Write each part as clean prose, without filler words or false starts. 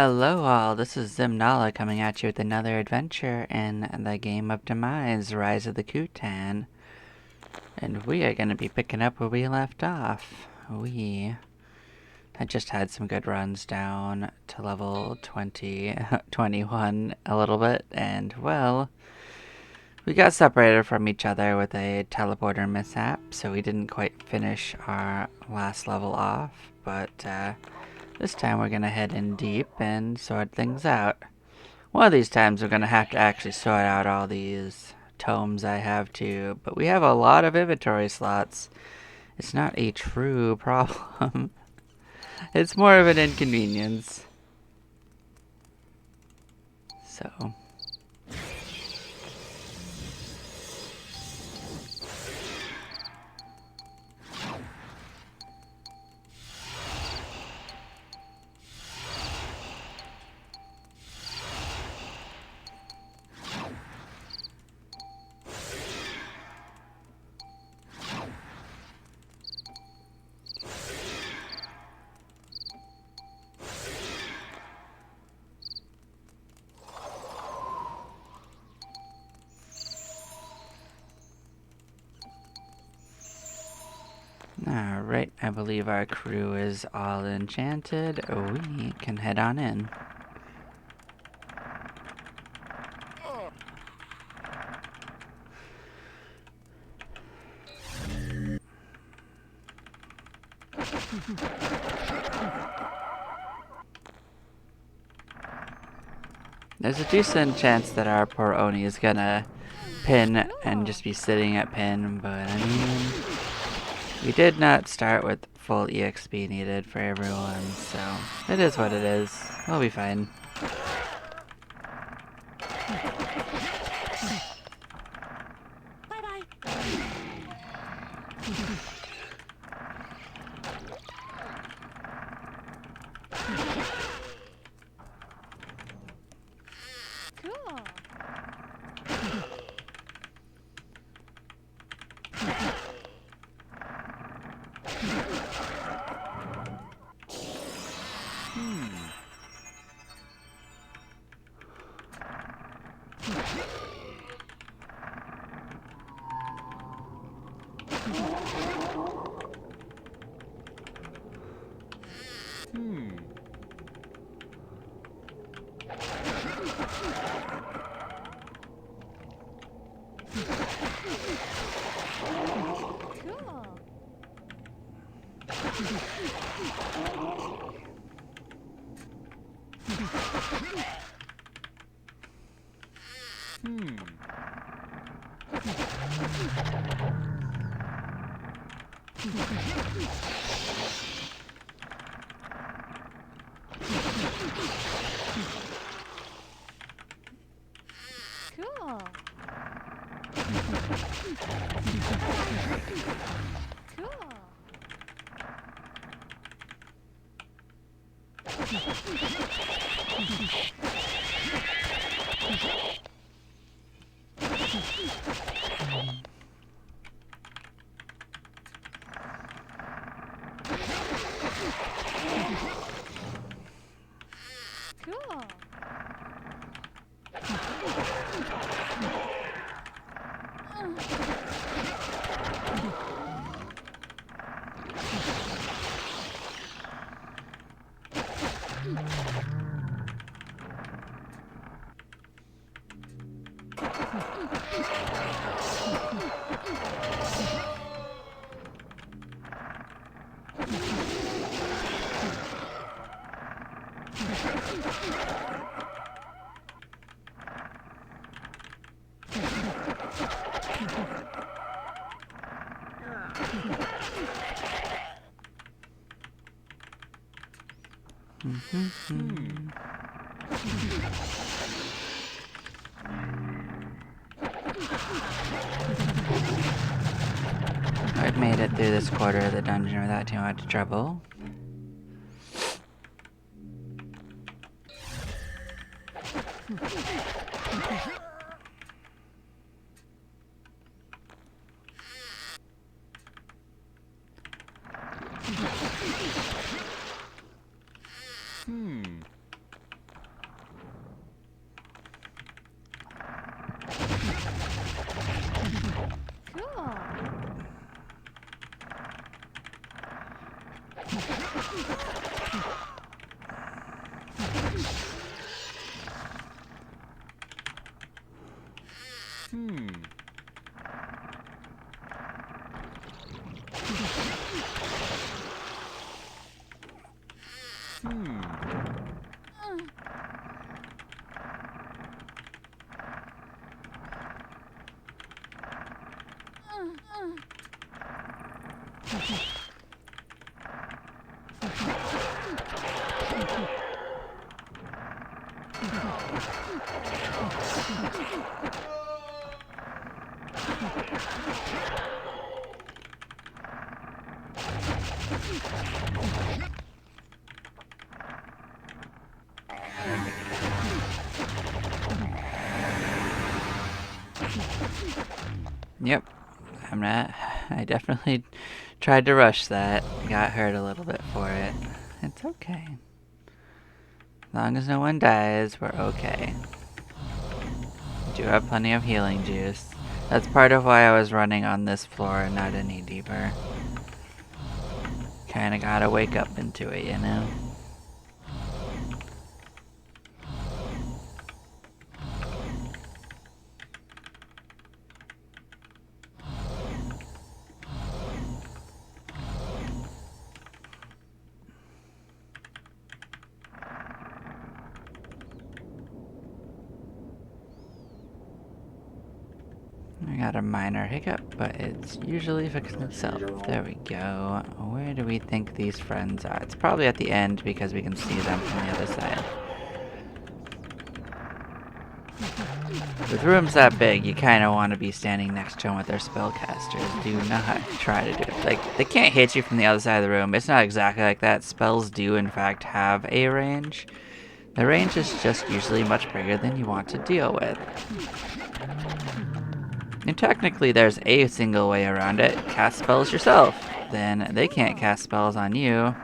Hello all, this is Zimnala coming at you with another adventure in the game of Demise, Rise of the Kutan. And we are going to be picking up where we left off. We had just had some good runs down to level 20, 21 a little bit, and well, we got separated from each other with a teleporter mishap, so we didn't quite finish our last level off, but this time we're going to head in deep and sort things out. One of these times we're going to have to actually sort out all these tomes I have too, but we have a lot of inventory slots. It's not a true problem. It's more of an inconvenience. So... Alright, I believe our crew is all enchanted. We can head on in. There's a decent chance that our poor Oni is gonna pin and just be sitting at pin, but I mean, we did not start with full EXP needed for everyone, so it is what it is. We'll be fine. I've made it through this quarter of the dungeon without too much trouble. Yep. I definitely tried to rush that. Got hurt a little bit for it. It's okay. As long as no one dies, we're okay. We do have plenty of healing juice. That's part of why I was running on this floor and not any deeper. Kinda gotta wake up into it, you know? I got a minor hiccup, but it's usually fixing itself. There we go. Where do we think these friends are? It's probably at the end because we can see them from the other side. With rooms that big, you kind of want to be standing next to them with their spellcasters. Do not try to do it. Like, they can't hit you from the other side of the room. It's not exactly like that. Spells do, in fact, have a range. The range is just usually much bigger than you want to deal with. And technically, there's a single way around it. Cast spells yourself. Then they can't cast spells on you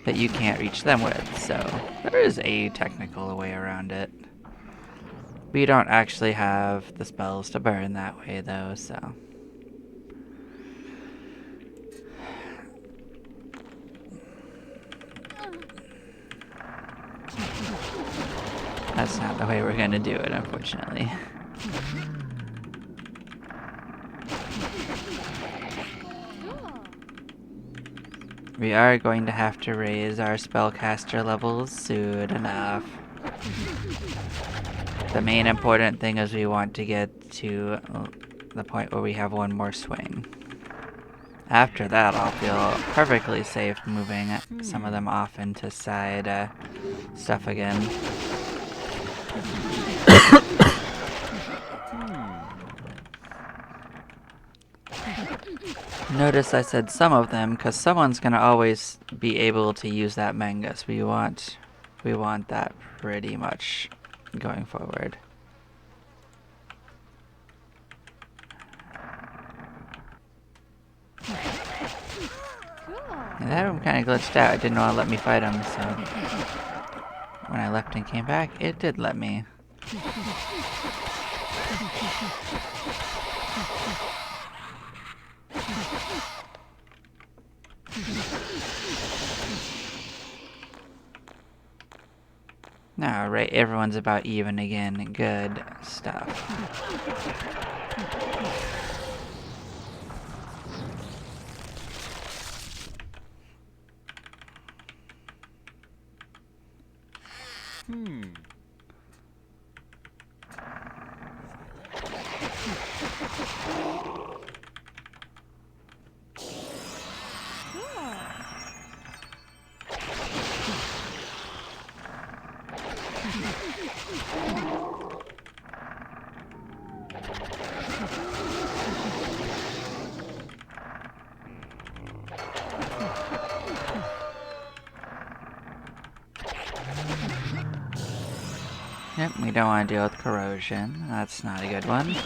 that you can't reach them with. So, there is a technical way around it. We don't actually have the spells to burn that way, though, so. That's not the way we're gonna do it, unfortunately. We are going to have to raise our spellcaster levels soon enough. The main important thing is we want to get to the point where we have one more swing. After that, I'll feel perfectly safe moving some of them off into side stuff again. Notice I said some of them, because someone's gonna always be able to use that Mangus. We want that pretty much going forward. And that one kind of glitched out. It didn't want to let me fight him, so when I left and came back, it did let me. Alright, everyone's about even again. Good stuff. Yep, we don't want to deal with corrosion. That's not a good one.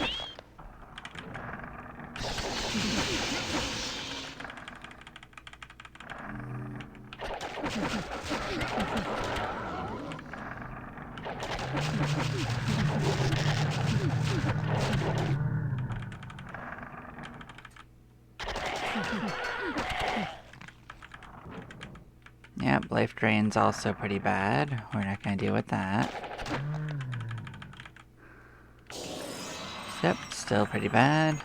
Yep, life drain's also pretty bad. We're not gonna deal with that. Yep, still pretty bad.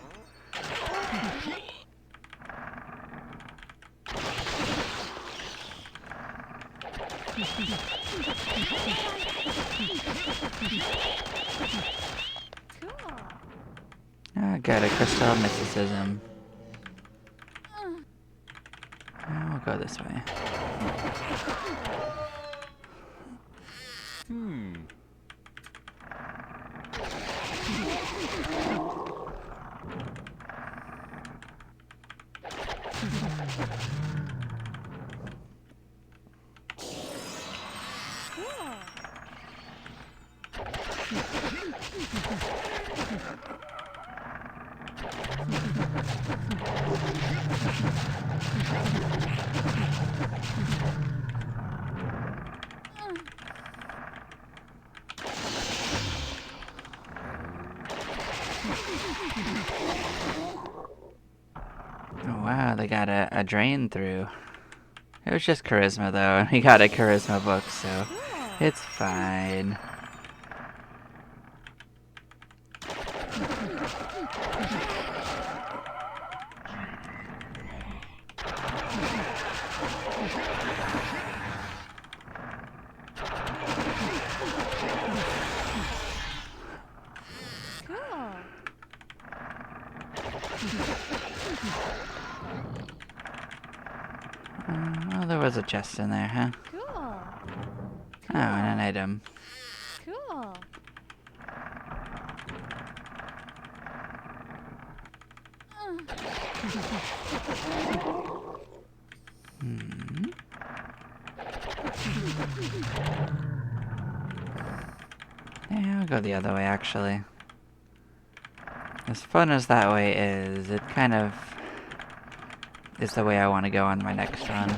Oh, good, a crystal of mysticism. We'll go this way. Oh, wow, they got a drain through. It was just charisma, though, and we got a charisma book, so it's fine. Well, there was a chest in there, huh? Cool. Oh, and an item. Cool. Yeah, I'll go the other way, actually. As fun as that way is, it kind of is the way I want to go on my next run.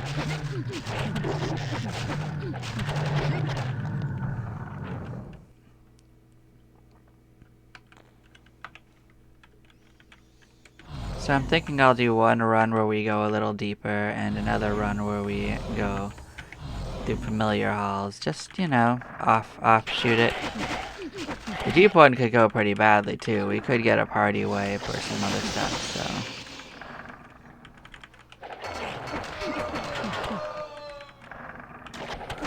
So I'm thinking I'll do one run where we go a little deeper and another run where we go through familiar halls. Just, you know, offshoot it. The deep one could go pretty badly too. We could get a party wipe or some other stuff, so.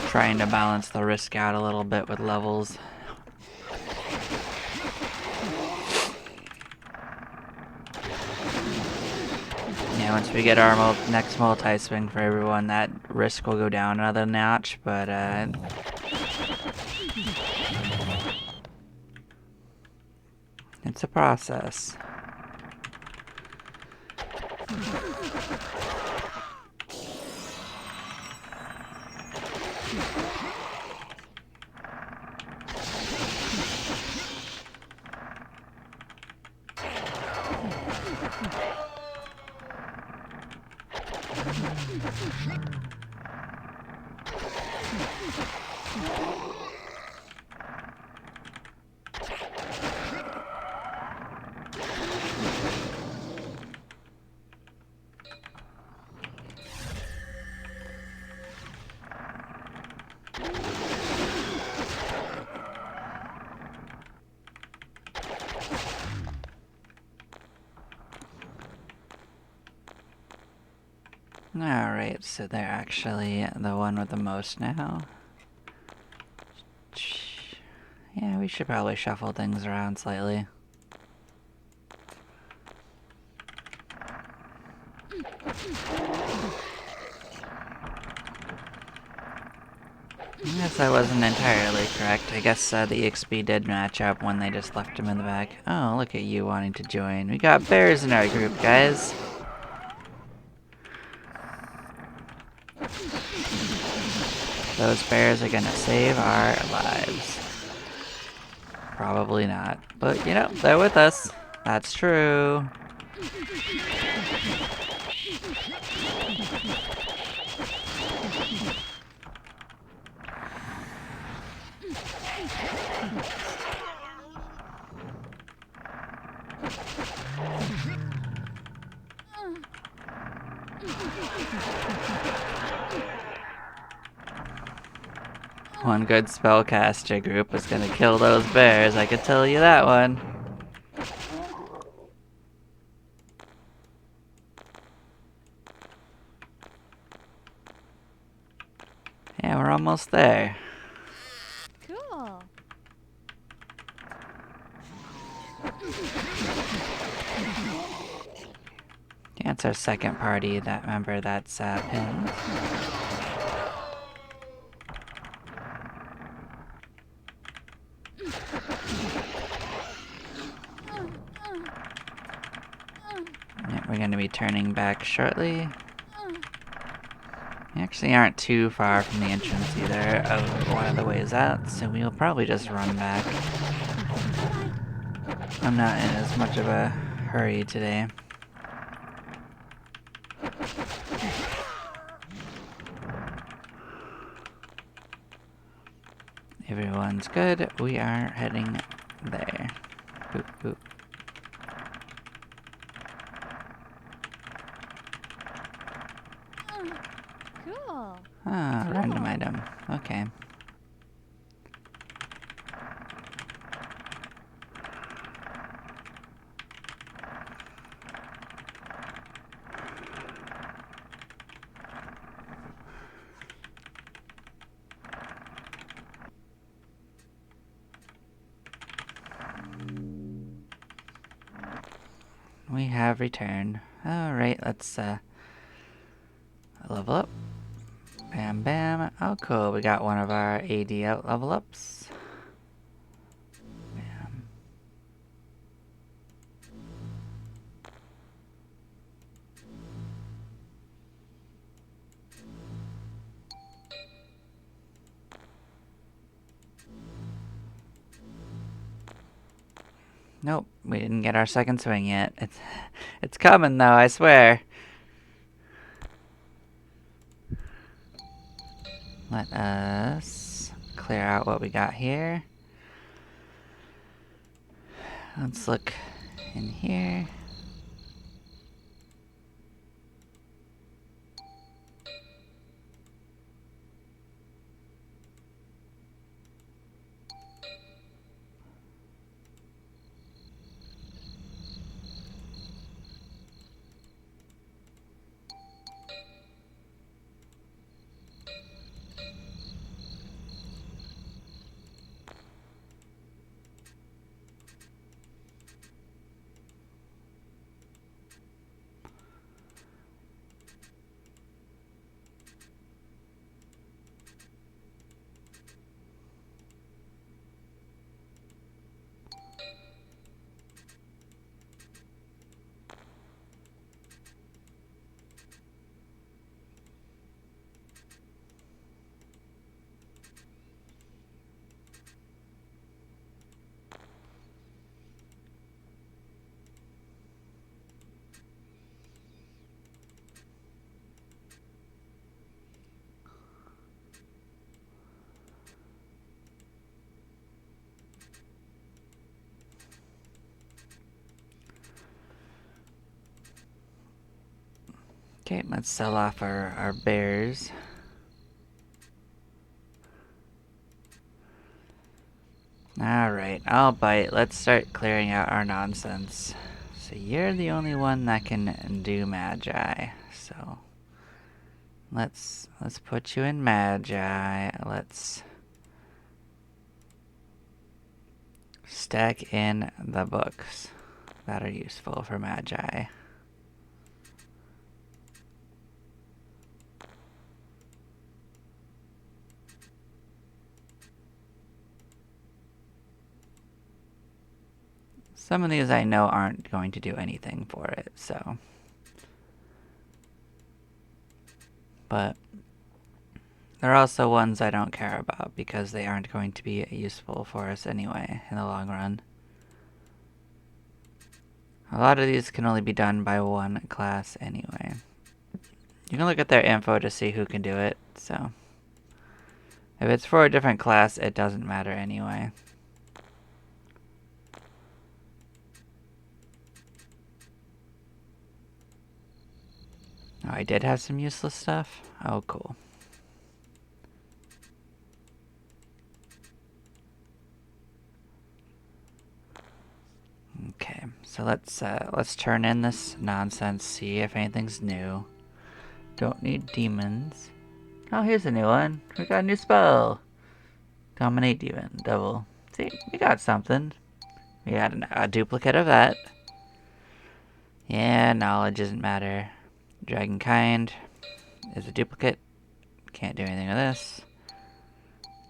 Trying to balance the risk out a little bit with levels. Yeah, once we get our next multi-swing for everyone, that risk will go down another notch, but it's a process. Alright, so they're actually the one with the most now. Yeah, we should probably shuffle things around slightly. I guess I wasn't entirely correct. I guess the EXP did match up when they just left him in the back. Oh, look at you wanting to join. We got bears in our group, guys. Those bears are gonna save our lives. Probably not. But, you know, they're with us. That's true. One good spellcaster group is gonna kill those bears, I could tell you that one. Yeah, we're almost there. Cool. Yeah, it's our second party that member that's pinned. Yeah, we're gonna be turning back shortly. We actually aren't too far from the entrance either of one of the ways out, so we'll probably just run back. I'm not in as much of a hurry today. Everyone's good. We are heading there. Boop, boop. Cool. Ah, Cool. random item. Okay. We have returned. Alright, let's level up. Bam bam. Oh cool, we got one of our AD out level ups. Bam. Nope, we didn't get our second swing yet. It's coming though, I swear. Let us clear out what we got here. Let's look in here. Okay, let's sell off our bears. Alright, I'll bite. Let's start clearing out our nonsense. So you're the only one that can do magi. So let's put you in magi. Let's stack in the books that are useful for magi. Some of these I know aren't going to do anything for it, so. But there are also ones I don't care about because they aren't going to be useful for us anyway in the long run. A lot of these can only be done by one class anyway. You can look at their info to see who can do it, so. If it's for a different class, it doesn't matter anyway. Oh, I did have some useless stuff? Oh, cool. So let's turn in this nonsense, see if anything's new. Don't need demons. Oh, here's a new one. We got a new spell. Dominate demon, double. See, we got something. We got a duplicate of that. Yeah, knowledge doesn't matter. Dragonkind is a duplicate. Can't do anything with this.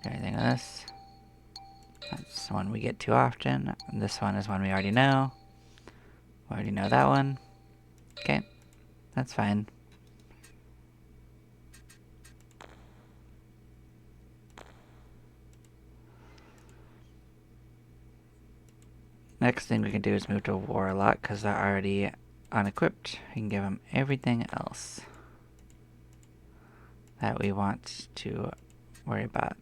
Do anything with this. That's one we get too often. And this one is one we already know. We already know that one. Okay, that's fine. Next thing we can do is move to Warlock, because they're already unequipped. We can give them everything else that we want to worry about.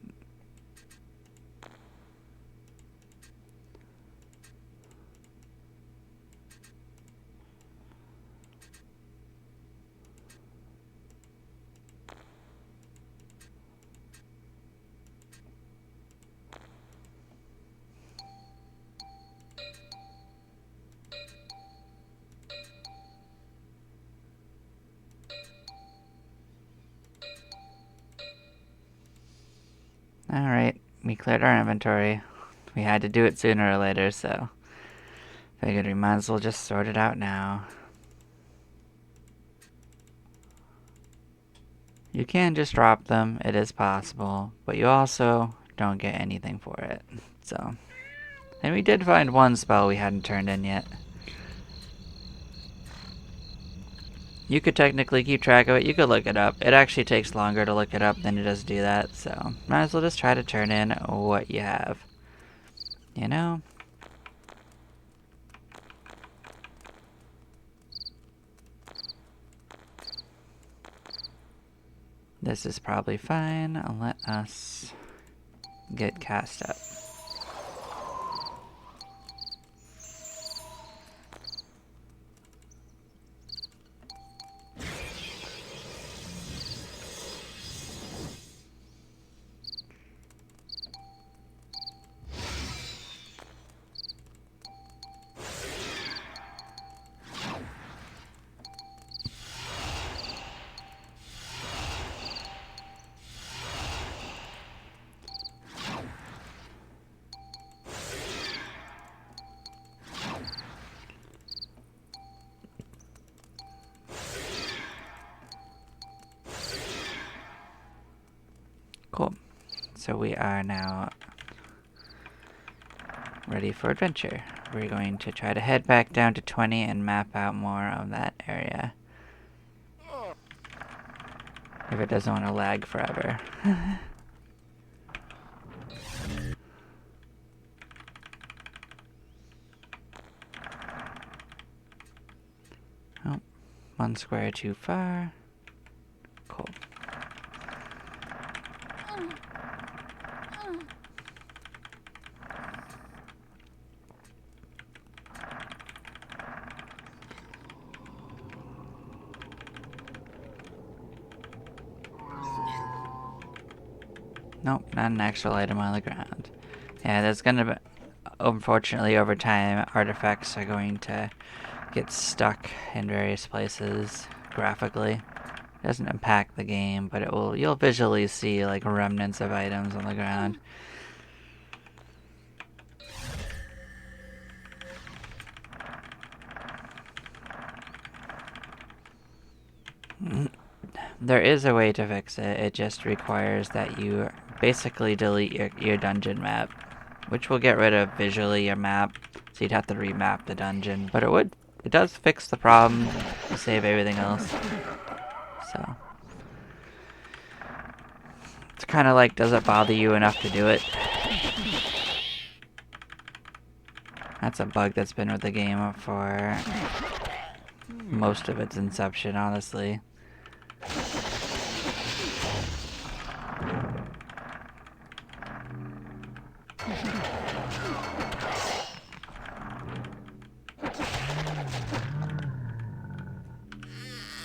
Alright, we cleared our inventory. We had to do it sooner or later, so figured we might as well just sort it out now. You can just drop them, it is possible, but you also don't get anything for it. So, and we did find one spell we hadn't turned in yet. You could technically keep track of it, you could look it up. It actually takes longer to look it up than it does do that, so might as well just try to turn in what you have. You know? This is probably fine. Let us get cast up. Cool. So we are now ready for adventure. We're going to try to head back down to 20 and map out more of that area. If it doesn't want to lag forever. Oh, one square too far. Cool. Nope, not an actual item on the ground. Yeah, there's gonna be, unfortunately, over time, artifacts are going to get stuck in various places graphically. It doesn't impact the game, but it will. You'll visually see like remnants of items on the ground. There is a way to fix it. It just requires that you basically delete your dungeon map, which will get rid of visually your map, so you'd have to remap the dungeon. But it does fix the problem, save everything else. So it's kind of like, does it bother you enough to do it? That's a bug that's been with the game for most of its inception, honestly.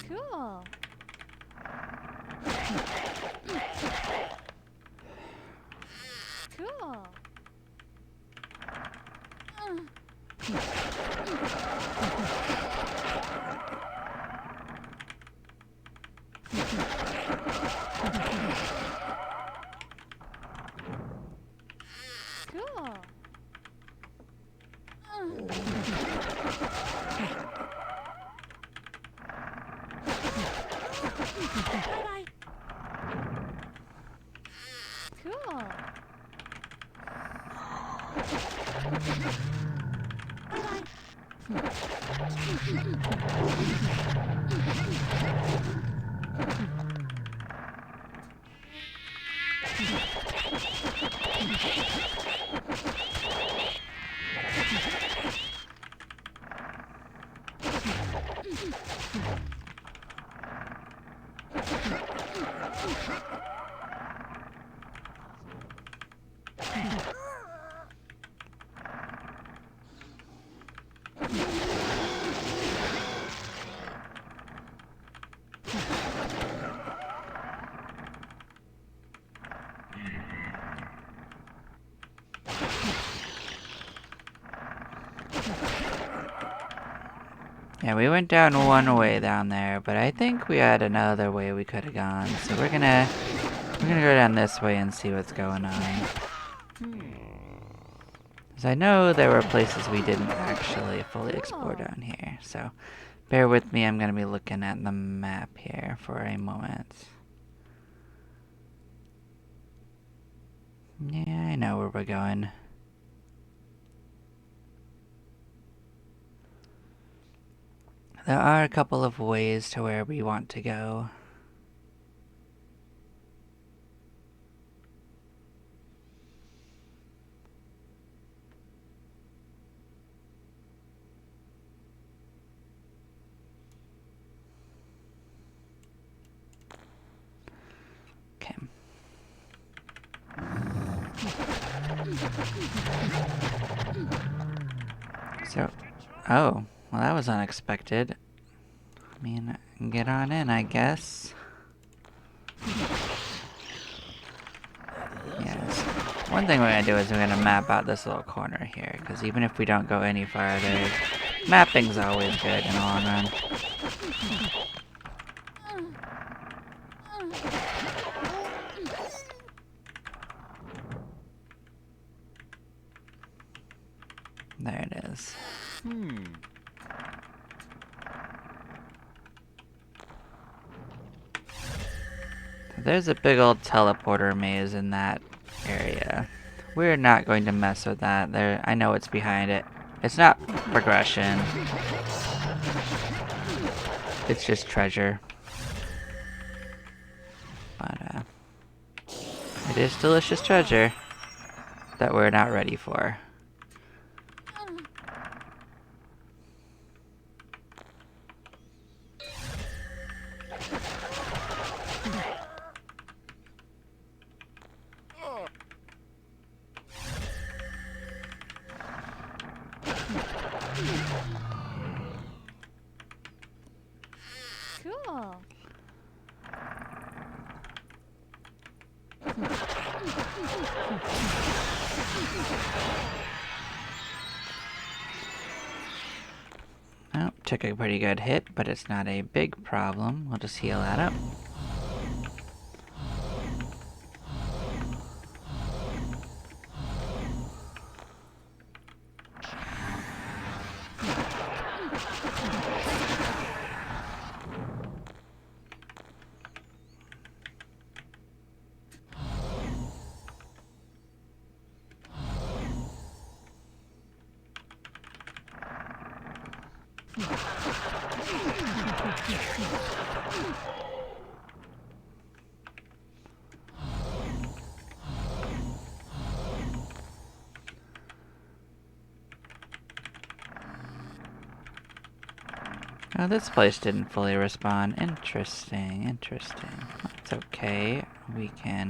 Cool. Cool. Yeah, we went down one way down there, but I think we had another way we could have gone. So we're gonna go down this way and see what's going on. Because I know there were places we didn't actually fully explore down here. So bear with me, I'm gonna be looking at the map here for a moment. Yeah, I know where we're going. There are a couple of ways to where we want to go. Okay. So, oh, well that was unexpected. I mean, get on in, I guess. Yes. One thing we're gonna do is we're gonna map out this little corner here, because even if we don't go any farther, mapping's always good in the long run. There it is. There's a big old teleporter maze in that area. We're not going to mess with that. I know what's behind it. It's not progression. It's just treasure. But, it is delicious treasure that we're not ready for. Cool. Oh, took a pretty good hit, but it's not a big problem. We'll just heal that up. Oh, this place didn't fully respawn. Interesting, interesting. That's okay. We can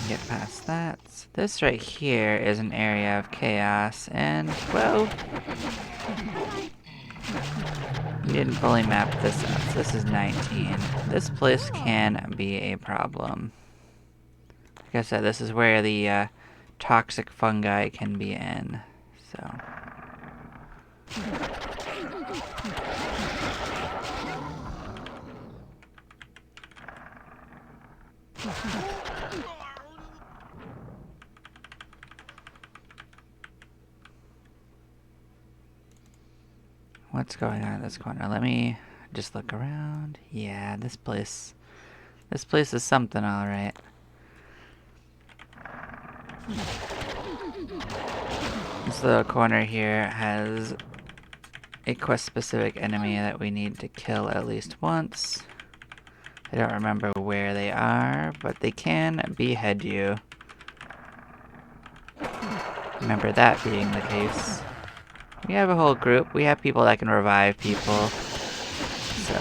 get past that. This right here is an area of chaos, and, well, we didn't fully map this out. So this is 19. This place can be a problem. Like I said, this is where the toxic fungi can be in. So. What's going on in this corner? Let me Just look around. Yeah, this place is something, alright. This little corner here has a quest-specific enemy that we need to kill at least once. I don't remember where they are, but they can behead you. Remember that being the case. We have a whole group. We have people that can revive people. So.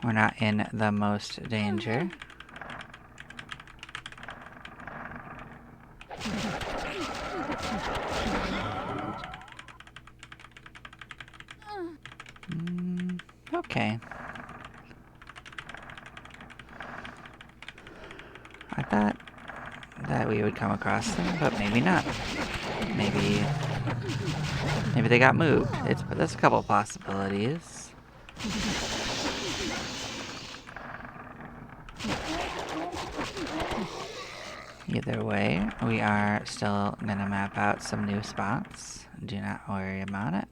We're not in the most danger. Okay. I thought that we would come across them, but maybe not. Maybe they got moved. There's a couple possibilities. Either way, we are still gonna map out some new spots. Do not worry about it.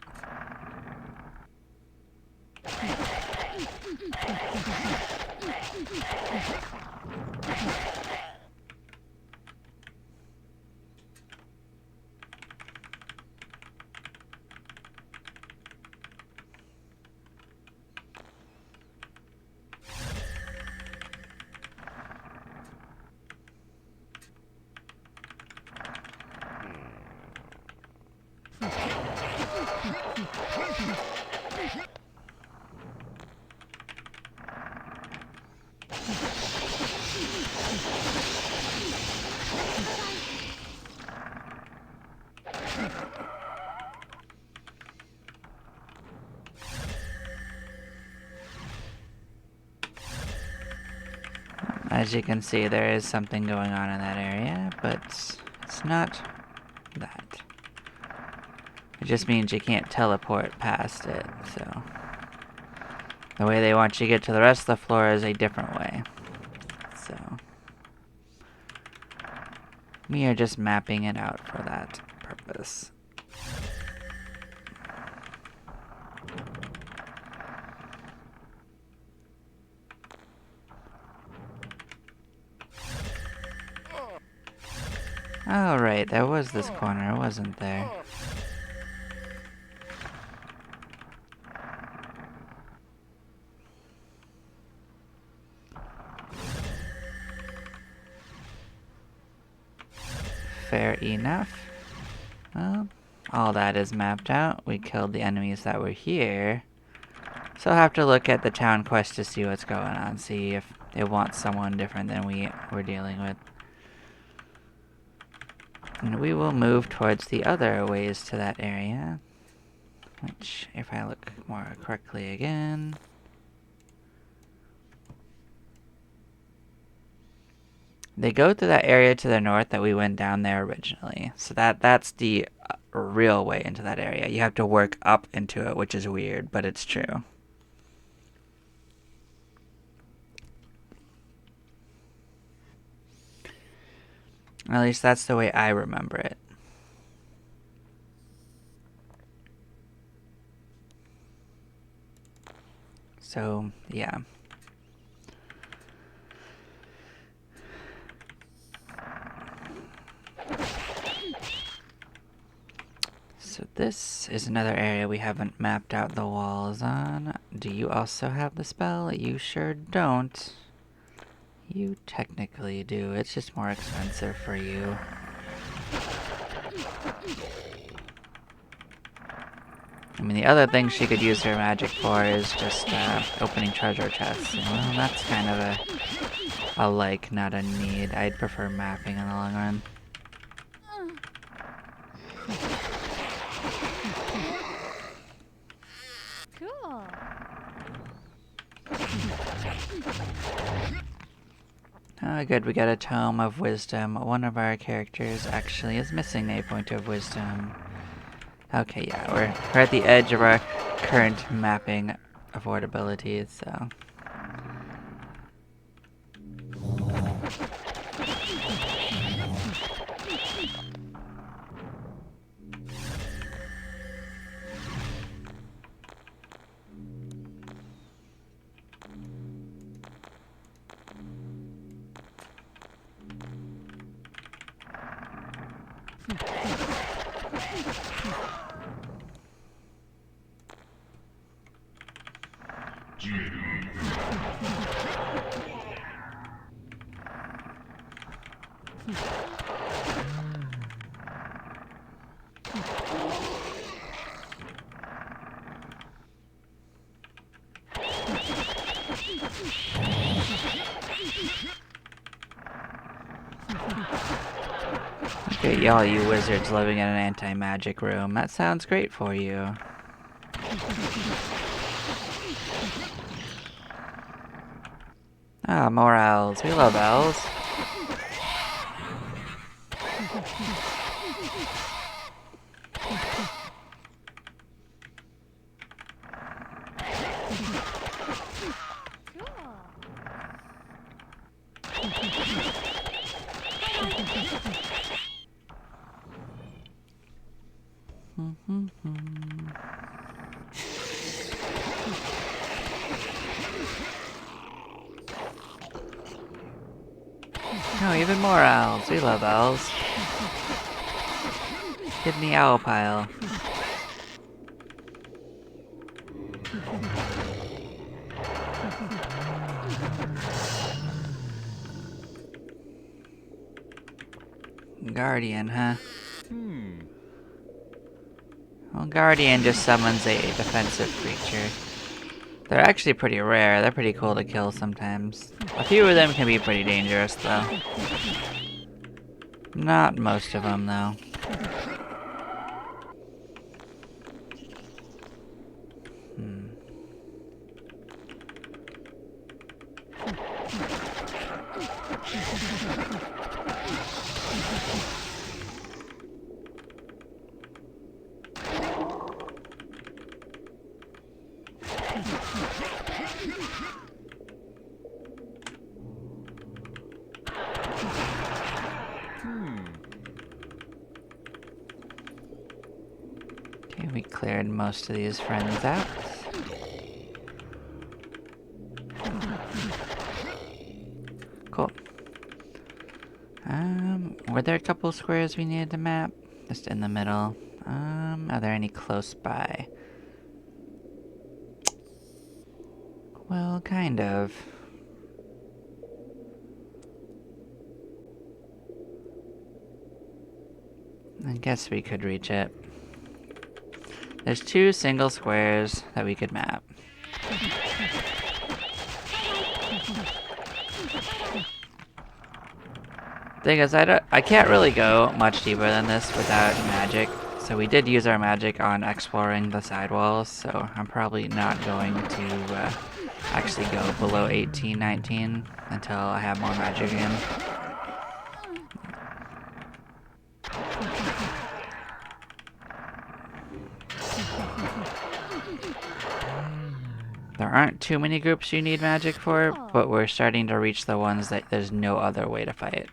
As you can see, there is something going on in that area, but it's not that. It just means you can't teleport past it, so. The way they want you to get to the rest of the floor is a different way. So. We are just mapping it out for that purpose. Oh, right, there was this corner, wasn't there? Fair enough. Well, all that is mapped out. We killed the enemies that were here. So I'll have to look at the town quest to see what's going on, see if they want someone different than we were dealing with. And we will move towards the other ways to that area. Which, if I look more correctly again... They go through that area to the north that we went down there originally. So that's the real way into that area. You have to work up into it, which is weird, but it's true. At least that's the way I remember it. So, yeah. So this is another area we haven't mapped out the walls on. Do you also have the spell? You sure don't. You technically do. It's just more expensive for you. I mean, the other thing she could use her magic for is just opening treasure chests. Well, that's kind of a like, not a need. I'd prefer mapping in the long run. Cool. Oh, good, we got a Tome of Wisdom. One of our characters actually is missing a point of wisdom. Okay, yeah, we're at the edge of our current mapping affordability, so Look at y'all, you wizards living in an anti-magic room. That sounds great for you. Ah, more owls. We love owls. Oh, even more owls. We love owls. Get in the owl pile. Guardian, huh? Well, Guardian just summons a defensive creature. They're actually pretty rare. They're pretty cool to kill sometimes. A few of them can be pretty dangerous, though. Not most of them, though. Okay, we cleared most of these friends out. Cool. Were there a couple squares we needed to map? Just in the middle. Are there any close by? Well, kind of. I guess we could reach it. There's 2 single squares that we could map. Thing is, I can't really go much deeper than this without magic. So we did use our magic on exploring the sidewalls, so I'm probably not going to actually go below 18, 19 until I have more magic again. There aren't too many groups you need magic for, but we're starting to reach the ones that there's no other way to fight.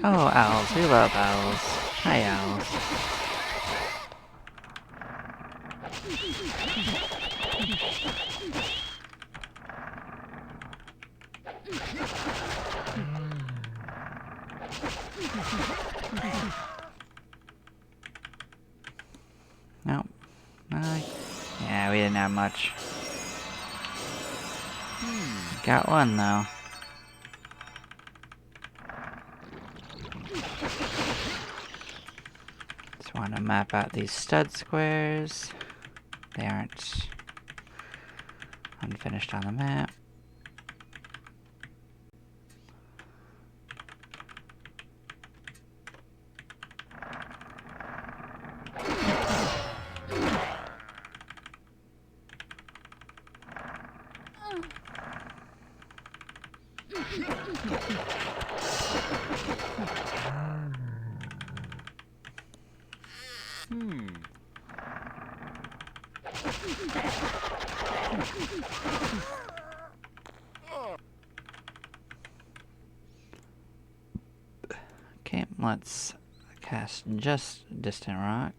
Oh, owls. We love owls. Hi, owls. Nope. Yeah, we didn't have much. Got one, though. Just want to map out these stud squares. They aren't unfinished on the map. Okay, let's cast just distant rock.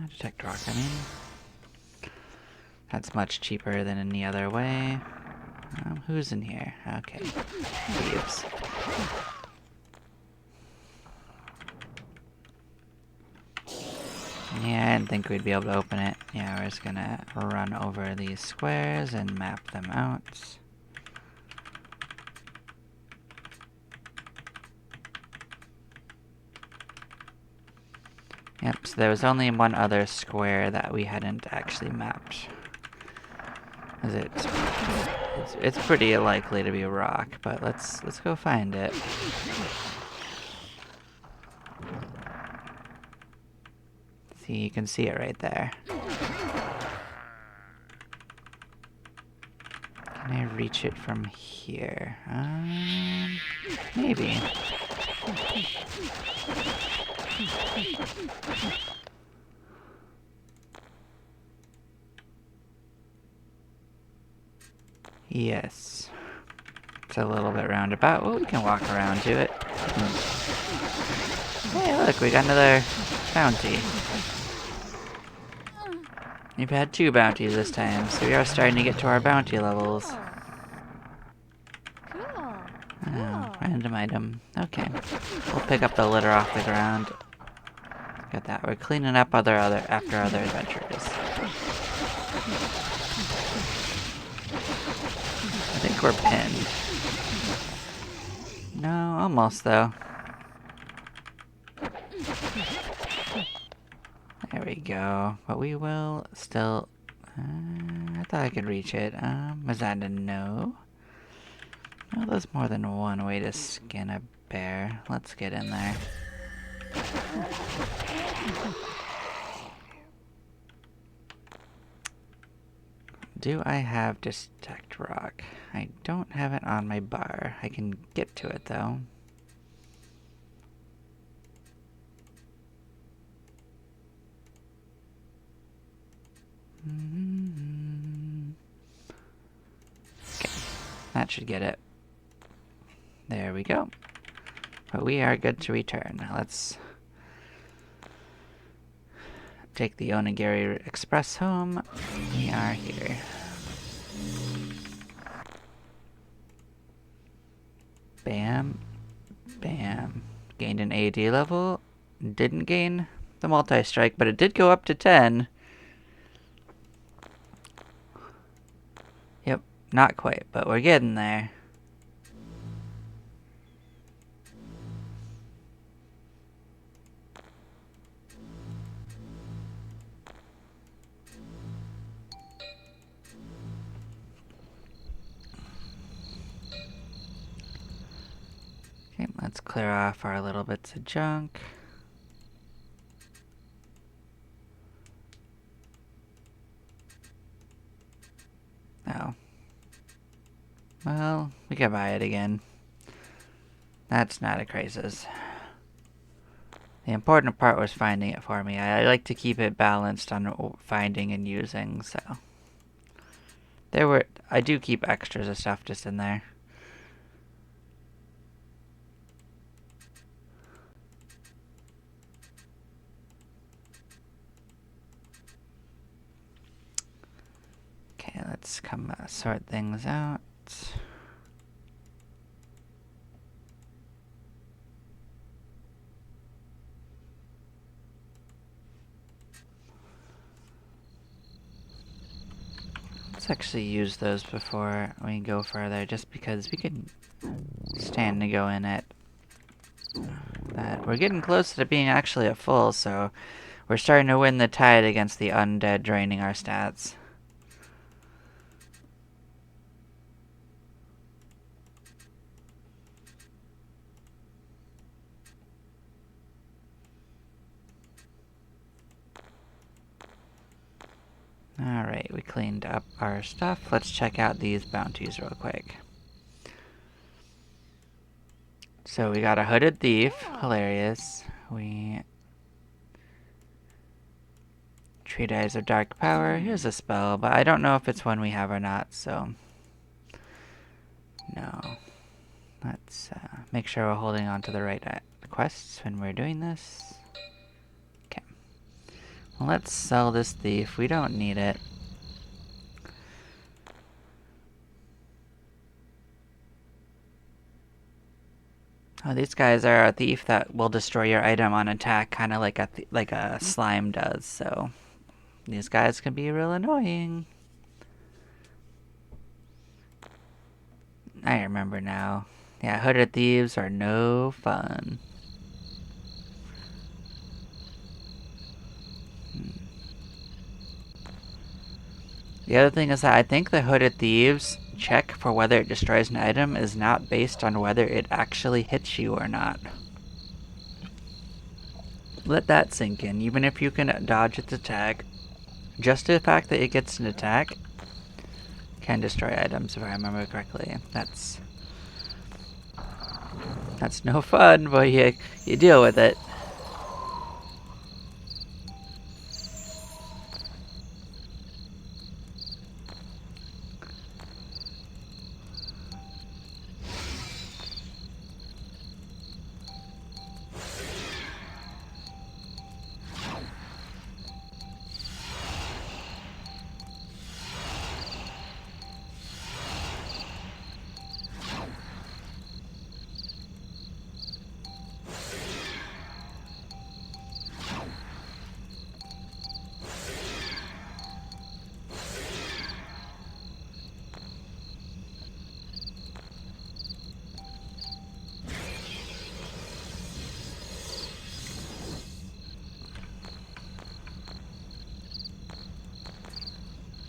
Detect rock, I mean. That's much cheaper than any other way. Who's in here? Okay. Thieves. Yeah, I didn't think we'd be able to open it. Yeah, we're just gonna run over these squares and map them out. Yep, so there was only one other square that we hadn't actually mapped. It's pretty likely to be a rock, but let's go find it. See, you can see it right there. Can I reach it from here? Maybe. Yes. It's a little bit roundabout. Oh, we can walk around to it. Hey, look, we got another bounty. We've had 2 bounties this time, so we are starting to get to our bounty levels. Cool. Oh, random item. Okay. We'll pick up the litter off the ground. Look at that. We're cleaning up after other adventures. I think we're pinned. No, almost though. There we go. But we will still... I thought I could reach it. Was that a no? No, there's more than one way to skin a bear. Let's get in there. Do I have detect rock? I don't have it on my bar. I can get to it though. Okay, that should get it. There we go. But we are good to return. Now let's take the Onigiri Express home. We are here. Bam. Bam. Gained an AD level. Didn't gain the multi-strike, but it did go up to 10. Yep, not quite, but we're getting there. Okay, let's clear off our little bits of junk. Oh. Well, we can buy it again. That's not a crisis. The important part was finding it for me. I like to keep it balanced on finding and using, so... I do keep extras of stuff just in there. Okay, let's come sort things out. let's actually use those before we go further, just because we could stand to go in it. That we're getting closer to being actually at full, so we're starting to win the tide against the undead draining our stats. Alright, we cleaned up our stuff. Let's check out these bounties real quick. So we got a hooded thief. Hilarious. We... Treat Eyes of Dark Power. Here's a spell, but I don't know if it's one we have or not, so... No. Let's make sure we're holding on to the right quests when we're doing this. Okay. Well, let's sell this thief. We don't need it. Oh, these guys are a thief that will destroy your item on attack, kind of like a slime does. So these guys can be real annoying. I remember now. Yeah, hooded thieves are no fun. The other thing is that I think the hooded thieves check for whether it destroys an item is not based on whether it actually hits you or not. Let that sink in. Even if you can dodge its attack, just the fact that it gets an attack can destroy items, if I remember correctly. That's no fun, but you deal with it.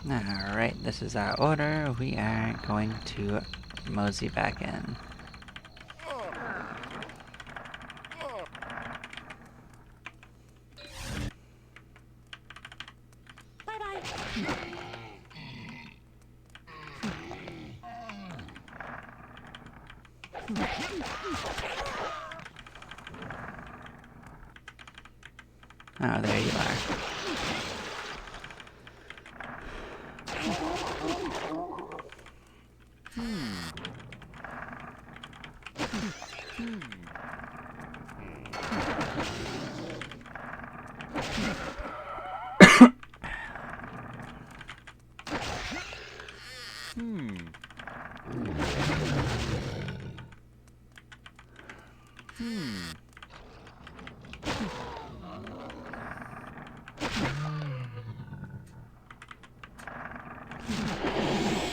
Alright, this is our order. We are going to mosey back in. Oh, there you are.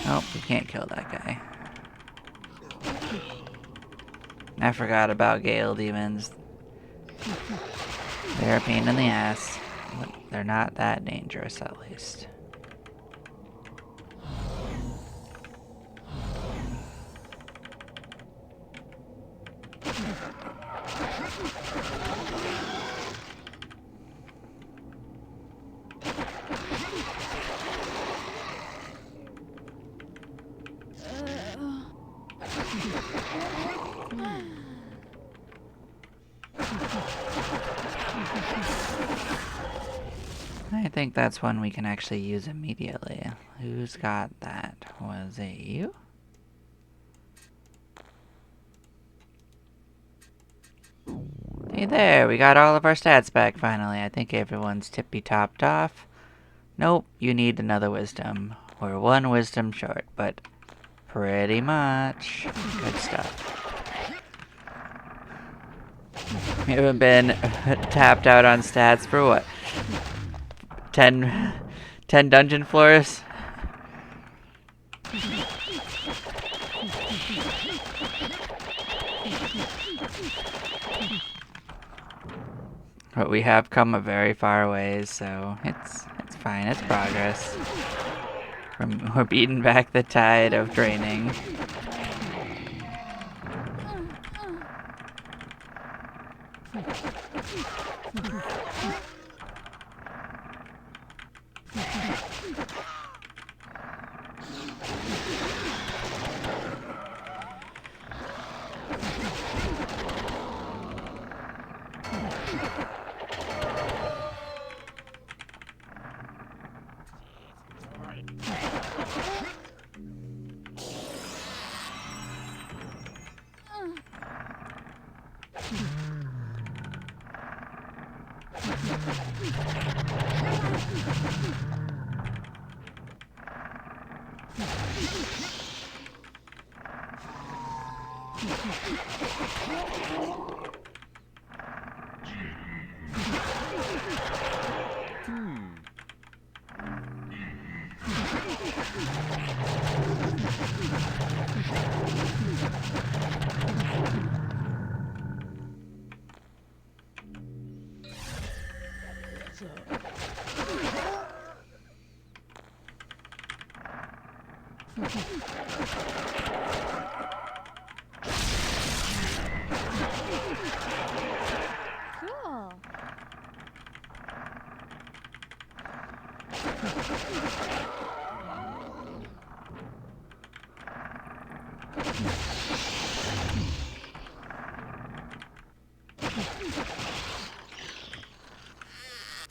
Oh, we can't kill that guy. I forgot about Gale demons. They're a pain in the ass, but they're not that dangerous at least. I think that's one we can actually use immediately. Who's got that? Was it you? Hey there, we got all of our stats back finally. I think everyone's tippy-topped off. Nope, you need another wisdom. We're one wisdom short, but pretty much good stuff. We haven't been tapped out on stats for what? 10 dungeon floors? But we have come a very far ways, so it's fine. It's progress. We're beating back the tide of draining.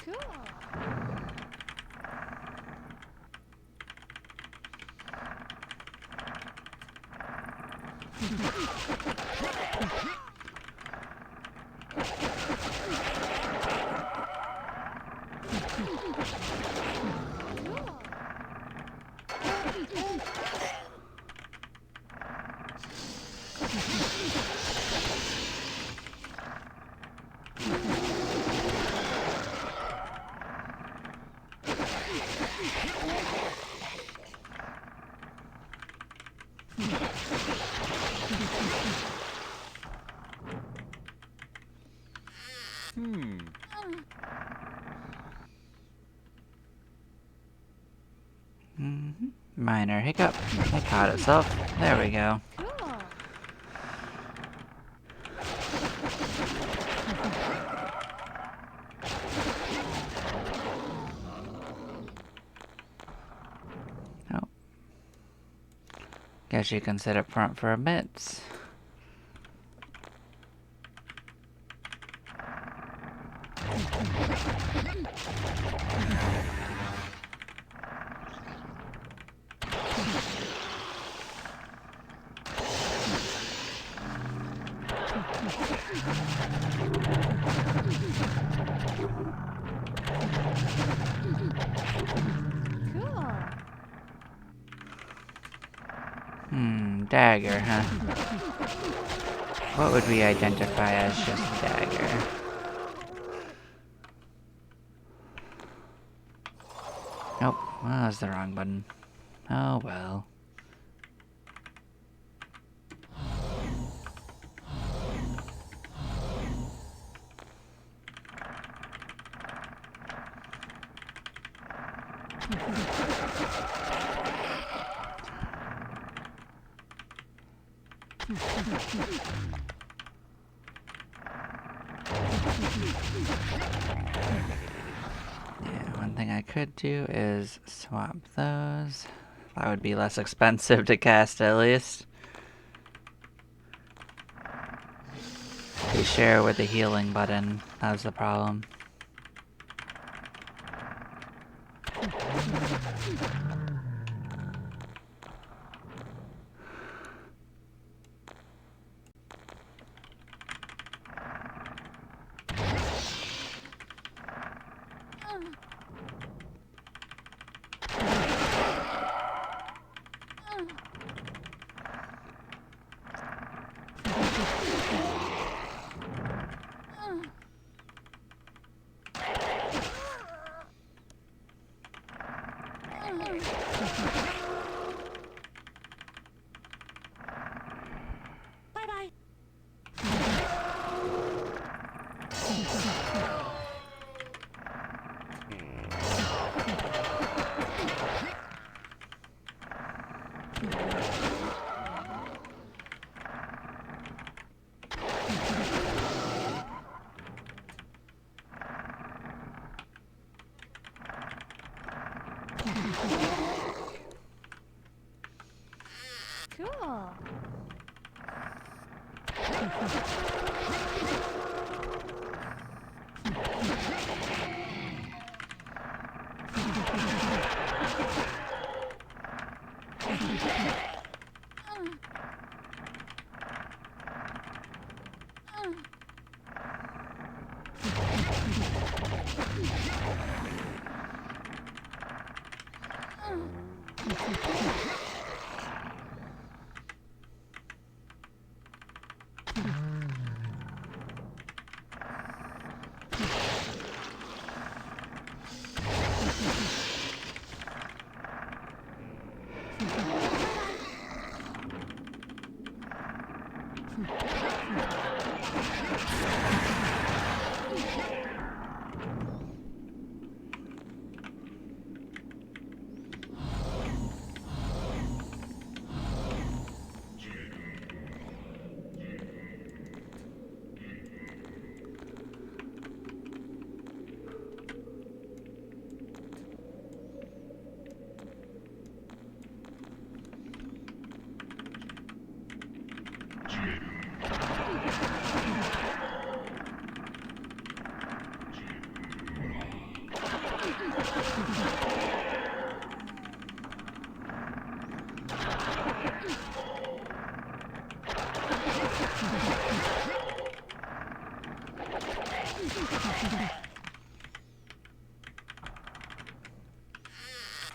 Cool. Cool. Minor hiccup. It caught itself. There we go. Cool. Oh. Guess you can sit up front for a bit. Cool. Dagger, huh? What would we identify as just dagger? Nope, well, that was the wrong button. Oh well. Yeah, one thing I could do is swap those. That would be less expensive to cast at least. They share with the healing button. That was the problem.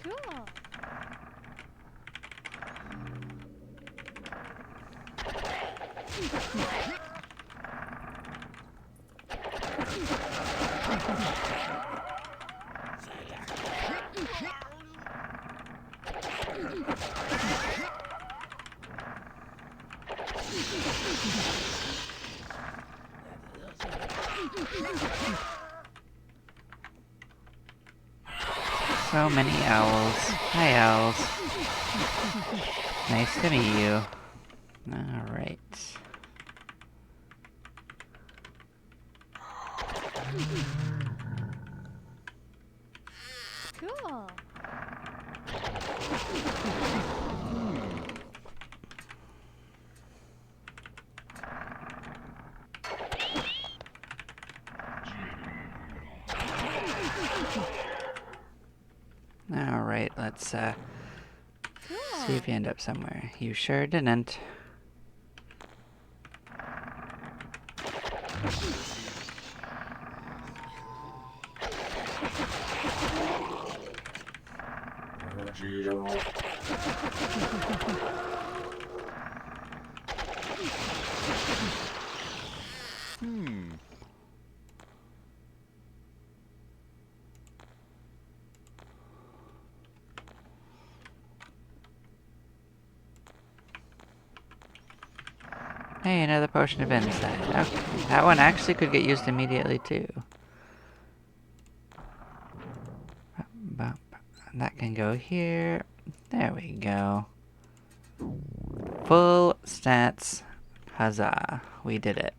Cool. So many owls. Hi, owls. Nice to meet you. Alright. Cool. Alright, let's see Cool. if you end up somewhere. You sure didn't. Hey, another potion of insight. Okay, that one actually could get used immediately too. That can go here. There we go. Full stats. Huzzah. We did it.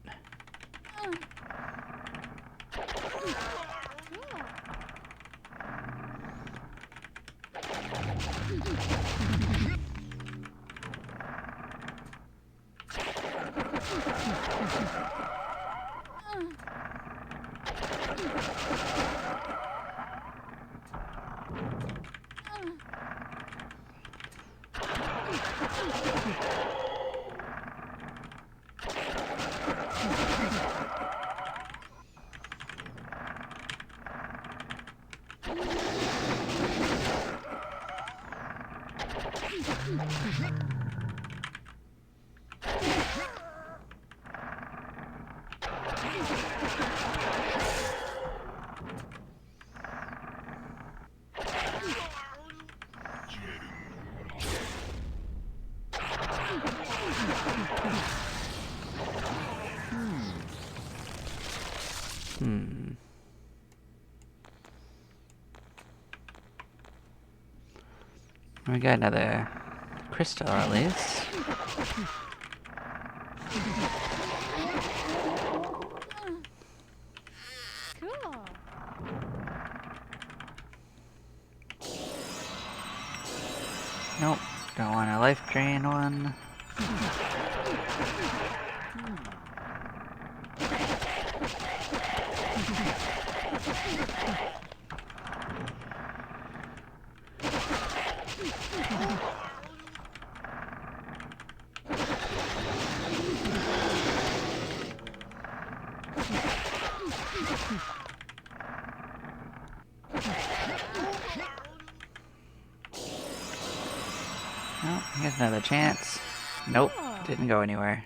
We got another crystal at least. Cool. Nope, don't want a life drain one. Oh, here's another chance. Nope, Cool. didn't go anywhere.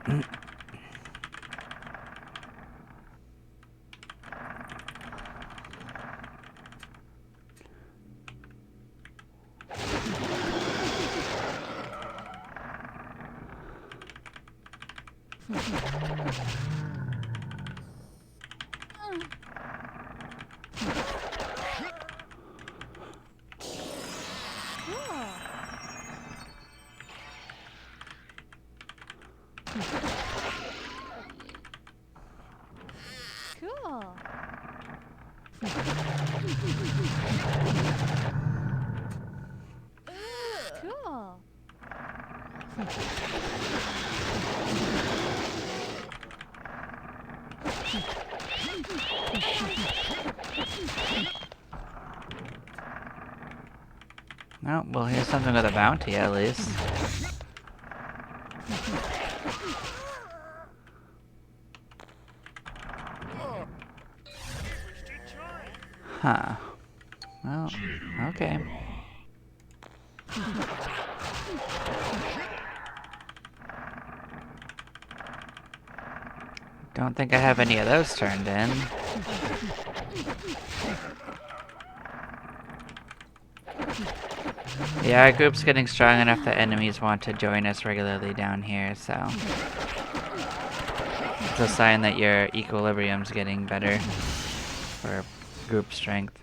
Cool. Cool. Oh, well, here's something with a bounty at least. Huh. Well, okay. Don't think I have any of those turned in. Yeah, our group's getting strong enough that enemies want to join us regularly down here, so... It's a sign that your equilibrium's getting better for group strength.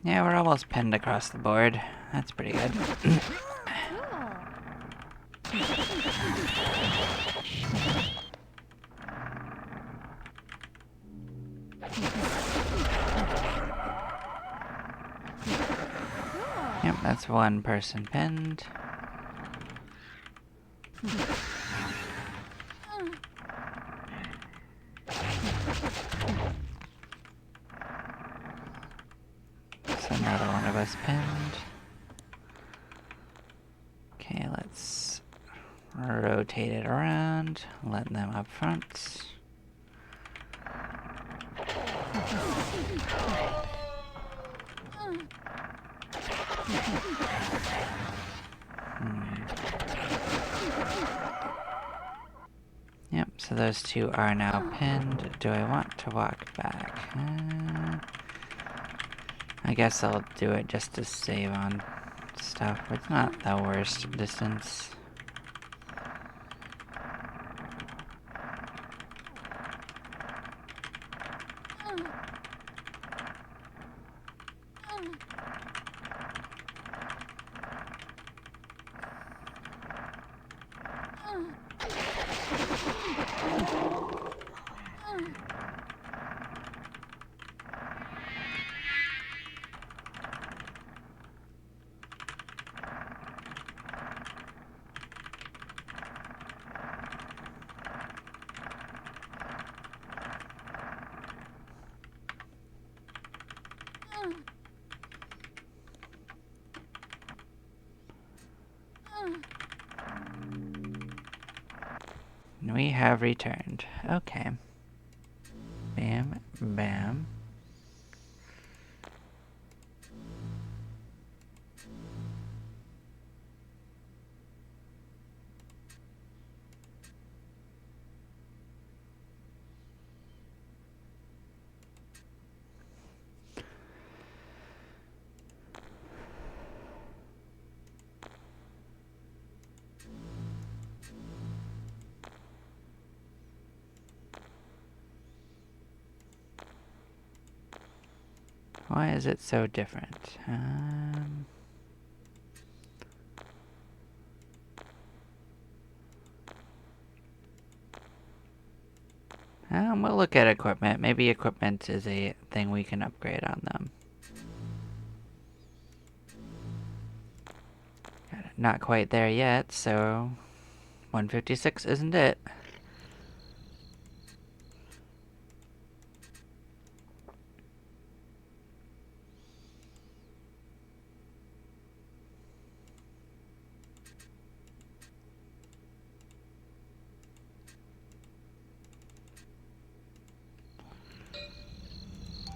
Yeah, we're almost pinned across the board. That's pretty good. Yep, that's one person pinned. That's another one of us pinned. Okay, let's rotate it around, let them up front. Yep, so those two are now pinned. Do I want to walk back? I guess I'll do it just to save on stuff. It's not the worst distance. And we have returned. Okay. Bam, bam. Why is it so different? We'll look at equipment. Maybe equipment is a thing we can upgrade on them. Not quite there yet, so 156 isn't it.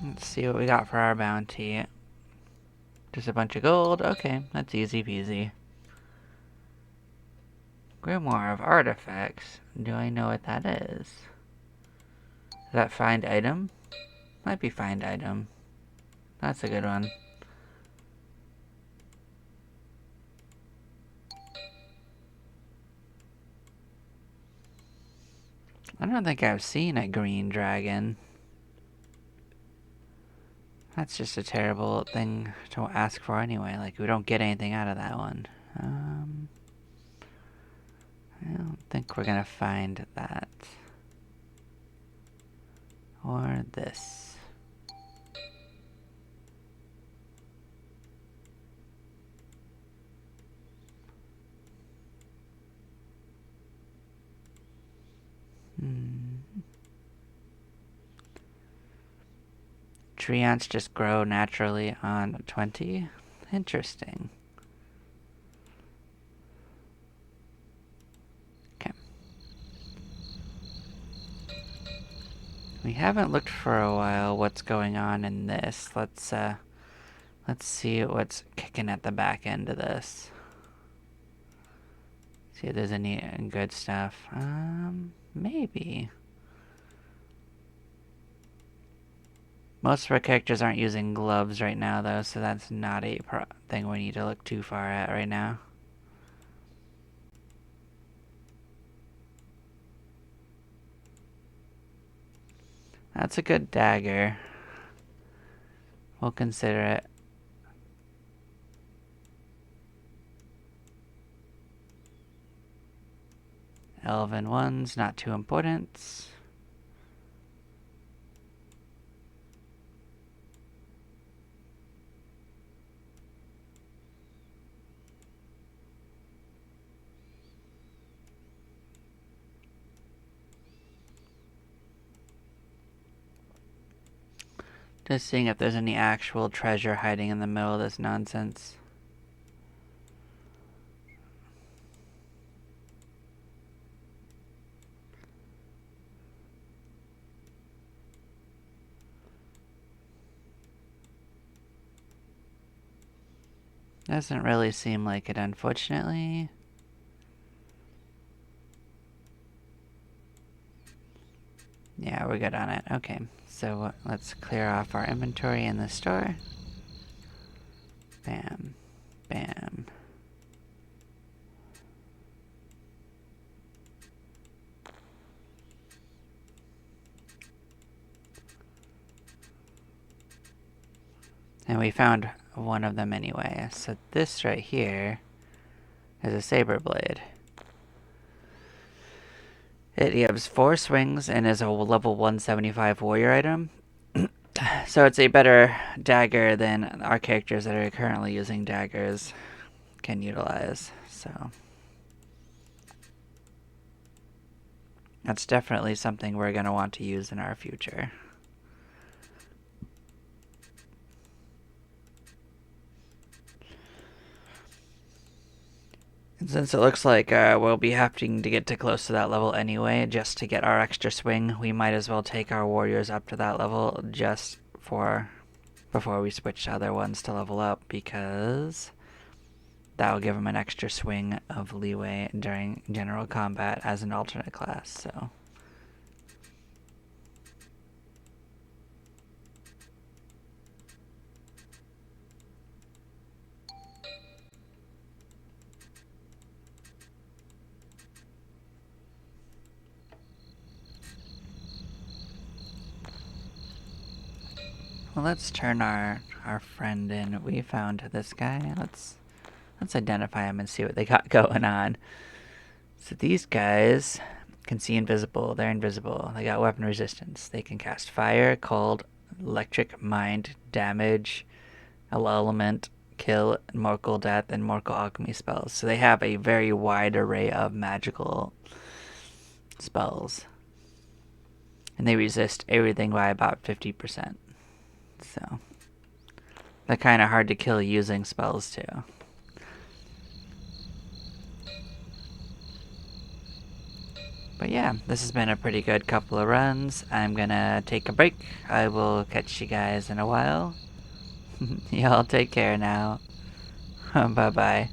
Let's see what we got for our bounty. Just a bunch of gold. Okay, that's easy peasy. Grimoire of Artifacts. Do I know what that is? Is that find item? Might be find item. That's a good one. I don't think I've seen a green dragon. That's just a terrible thing to ask for anyway. Like, we don't get anything out of that one. I don't think we're gonna find that. Or this. Tree ants just grow naturally on 20? Interesting. Okay. We haven't looked for a while what's going on in this. Let's see what's kicking at the back end of this. See if there's any good stuff. Maybe. Most of our characters aren't using gloves right now, though, so that's not a thing we need to look too far at right now. That's a good dagger. We'll consider it. Elven ones, not too important. Just seeing if there's any actual treasure hiding in the middle of this nonsense. Doesn't really seem like it, unfortunately. Yeah, we're good on it. Okay, so let's clear off our inventory in the store. Bam. Bam. And we found one of them anyway. So this right here is a saber blade. It gives 4 swings and is a level 175 warrior item. So it's a better dagger than our characters that are currently using daggers can utilize. So that's definitely something we're going to want to use in our future. Since it looks like we'll be having to get to close to that level anyway, just to get our extra swing, we might as well take our warriors up to that level just for before we switch to other ones to level up, because that will give them an extra swing of leeway during general combat as an alternate class. So. Well, let's turn our friend in. We found this guy. Let's identify him and see what they got going on. So these guys can see invisible. They're invisible. They got weapon resistance. They can cast fire, cold, electric, mind, damage, element, kill, mortal death, and mortal alchemy spells. So they have a very wide array of magical spells. And they resist everything by about 50%. So they're kind of hard to kill using spells too. But yeah, this has been a pretty good couple of runs. I'm gonna take a break. I will catch you guys in a while. Y'all take care now. Bye bye.